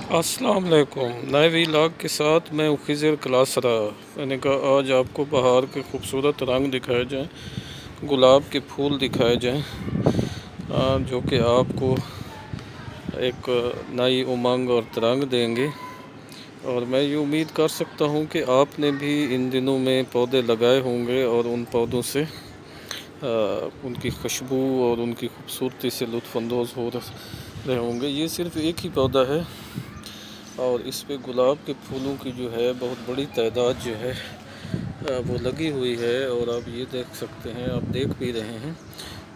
अस्सलाम वालेकुम। नए व्लॉग के साथ मैं खिज़र क्लास रहा। मैंने कहा आज आपको बाहर के खूबसूरत रंग दिखाए जाएं, गुलाब के फूल दिखाए जाएं, जो कि आपको एक नई उमंग और तरंग देंगे। और मैं ये उम्मीद कर सकता हूँ कि आपने भी इन दिनों में पौधे लगाए होंगे और उन पौधों से उनकी खुशबू और उनकी खूबसूरती से लुत्फ़अंदोज़ हो रहे होंगे। ये सिर्फ़ एक ही पौधा है और इस पे गुलाब के फूलों की जो है बहुत बड़ी तादाद जो है वो लगी हुई है। और आप ये देख सकते हैं, आप देख भी रहे हैं।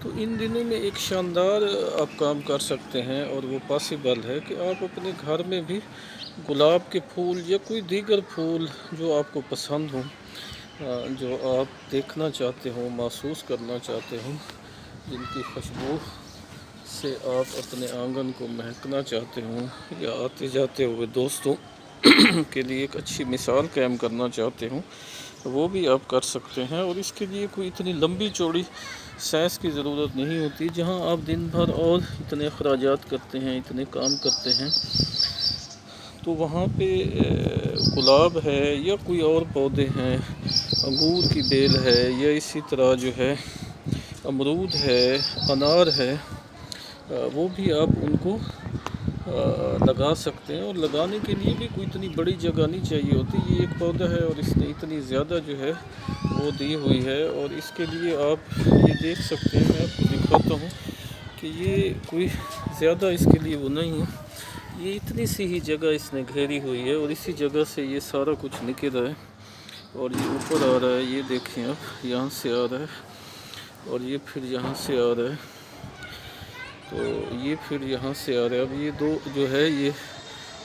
तो इन दिनों में एक शानदार आप काम कर सकते हैं और वो पॉसिबल है कि आप अपने घर में भी गुलाब के फूल या कोई दीगर फूल जो आपको पसंद हो, जो आप देखना चाहते हो, महसूस करना चाहते हो, जिनकी खुशबू से आप अपने आंगन को महकना चाहते हो, या आते जाते हुए दोस्तों के लिए एक अच्छी मिसाल कायम करना चाहते हो, वो भी आप कर सकते हैं। और इसके लिए कोई इतनी लंबी चौड़ी साइंस की ज़रूरत नहीं होती। जहां आप दिन भर और इतने अखराजात करते हैं, इतने काम करते हैं, तो वहाँ पे गुलाब है या कोई और पौधे हैं, अंगूर की बेल है, या इसी तरह जो है अमरूद है, अनार है, वो भी आप उनको लगा सकते हैं। और लगाने के लिए भी कोई इतनी बड़ी जगह नहीं चाहिए होती। ये एक पौधा है और इसने इतनी ज़्यादा जो है वो दी हुई है। और इसके लिए आप ये देख सकते हैं, मैं आपको दिखाता हूँ कि ये कोई ज़्यादा इसके लिए वो नहीं है। ये इतनी सी ही जगह इसने घेरी हुई है और इसी जगह से ये सारा कुछ निकल रहा है और ये ऊपर आ रहा है। ये देखें आप, यहाँ से आ रहा है और ये फिर यहाँ से आ रहा है, तो ये फिर यहाँ से आ रहा है। अब ये दो जो है ये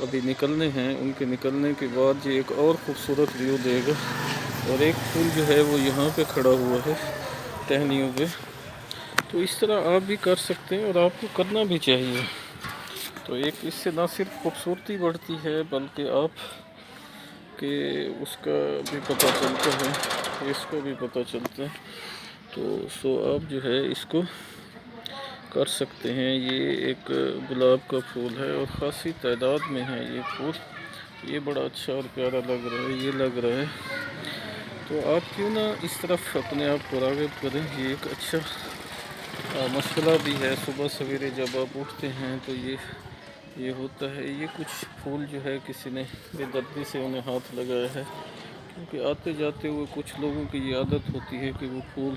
अभी निकलने हैं। उनके निकलने के बाद ये एक और ख़ूबसूरत व्यू देगा। और एक फूल जो है वो यहाँ पे खड़ा हुआ है टहनियों पे। तो इस तरह आप भी कर सकते हैं और आपको करना भी चाहिए। तो एक इससे ना सिर्फ खूबसूरती बढ़ती है बल्कि आप के उसका भी पता चलता है, इसको भी पता चलता है। तो आप जो है इसको कर सकते हैं। ये एक गुलाब का फूल है और ख़ासी तादाद में है ये फूल। ये बड़ा अच्छा और प्यारा लग रहा है, ये लग रहा है। तो आप क्यों ना इस तरफ अपने आप को राग़िब करें। ये एक अच्छा मशग़ला भी है। सुबह सवेरे जब आप उठते हैं तो ये होता है। ये कुछ फूल जो है किसी ने बेदर्दी से उन्हें हाथ लगाया है, क्योंकि आते जाते हुए कुछ लोगों की ये आदत होती है कि वो फूल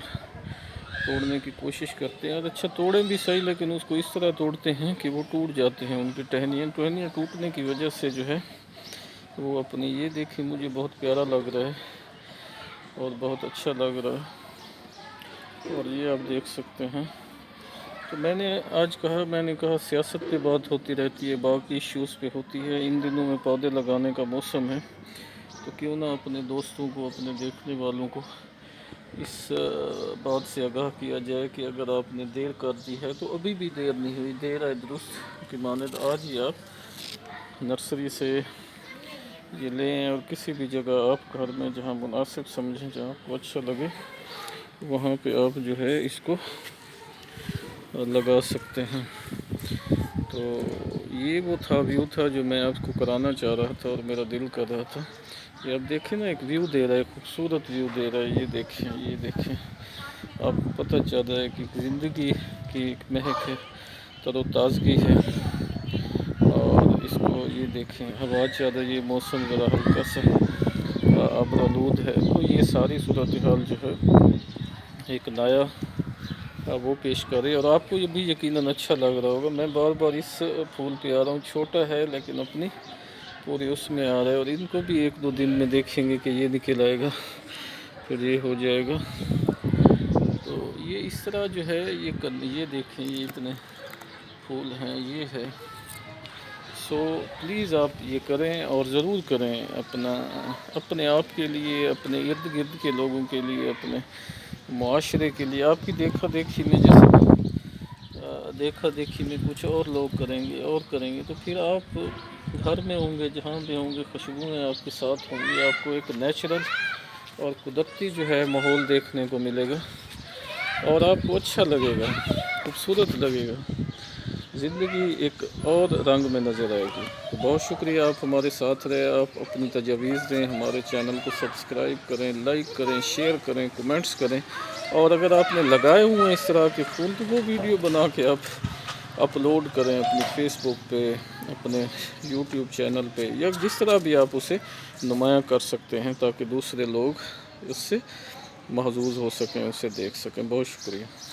तोड़ने की कोशिश करते हैं। और अच्छा तोड़ें भी सही, लेकिन उसको इस तरह तोड़ते हैं कि वो टूट जाते हैं। उनकी टहनियाँ टूटने की वजह से जो है वो अपनी, ये देखिए मुझे बहुत प्यारा लग रहा है और बहुत अच्छा लग रहा है। और ये आप देख सकते हैं। तो मैंने कहा सियासत पे बात होती रहती है, बाकी इश्यूज़ पे होती है। इन दिनों में पौधे लगाने का मौसम है, तो क्यों ना अपने दोस्तों को, अपने देखने वालों को इस बात से आगाह किया जाए कि अगर आपने देर कर दी है तो अभी भी देर नहीं हुई। देर आए दुरुस्त की मानद। आज ही आप नर्सरी से ये लें और किसी भी जगह आप घर में जहाँ मुनासिब समझें, जहाँ आपको अच्छा लगे, वहाँ पे आप जो है इसको लगा सकते हैं। तो ये वो व्यू था जो मैं आपको कराना चाह रहा था और मेरा दिल कर रहा था। ये आप देखें ना, एक व्यू दे रहा है, खूबसूरत व्यू दे रहा है। ये देखें, आपको पता चल रहा है कि ज़िंदगी की एक महक है, तरोताज़गी है। और इसको ये देखें, हवा चल रही है, मौसम ज़रा हल्का सा अबरालूद है। तो ये सारी सूरत हाल जो है एक नया वो पेश करे और आपको ये भी यकीनन अच्छा लग रहा होगा। मैं बार बार इस फूल पे आ रहा हूँ। छोटा है लेकिन अपनी पूरी उसमें आ रहा है। और इनको भी एक दो दिन में देखेंगे कि ये निकल आएगा, फिर ये हो जाएगा। तो ये इस तरह जो है ये देखें, ये इतने फूल हैं, ये है। प्लीज़ आप ये करें और ज़रूर करें, अपने आप के लिए, अपने इर्द गिर्द के लोगों के लिए, अपने मुआशरे के लिए। आपकी देखा देखी में कुछ और लोग करेंगे तो फिर आप घर में होंगे, जहाँ भी होंगे, खुशबुएँ आपके साथ होंगी। आपको एक नेचुरल और कुदरती जो है माहौल देखने को मिलेगा और आपको अच्छा लगेगा, खूबसूरत लगेगा। زندگی ایک اور رنگ میں نظر آئے گی۔ تو بہت شکریہ، آپ ہمارے ساتھ رہے، آپ اپنی تجاویز دیں، ہمارے چینل کو سبسکرائب کریں، لائک کریں، شیئر کریں، کمنٹس کریں، اور اگر آپ نے لگائے ہوئے ہیں اس طرح کے پھول تو وہ ویڈیو بنا کے آپ اپلوڈ کریں اپنے فیس بک پہ، اپنے یوٹیوب چینل پہ، یا جس طرح بھی آپ اسے نمایاں کر سکتے ہیں تاکہ دوسرے لوگ اس سے محظوظ ہو سکیں، اسے دیکھ سکیں۔ بہت شکریہ۔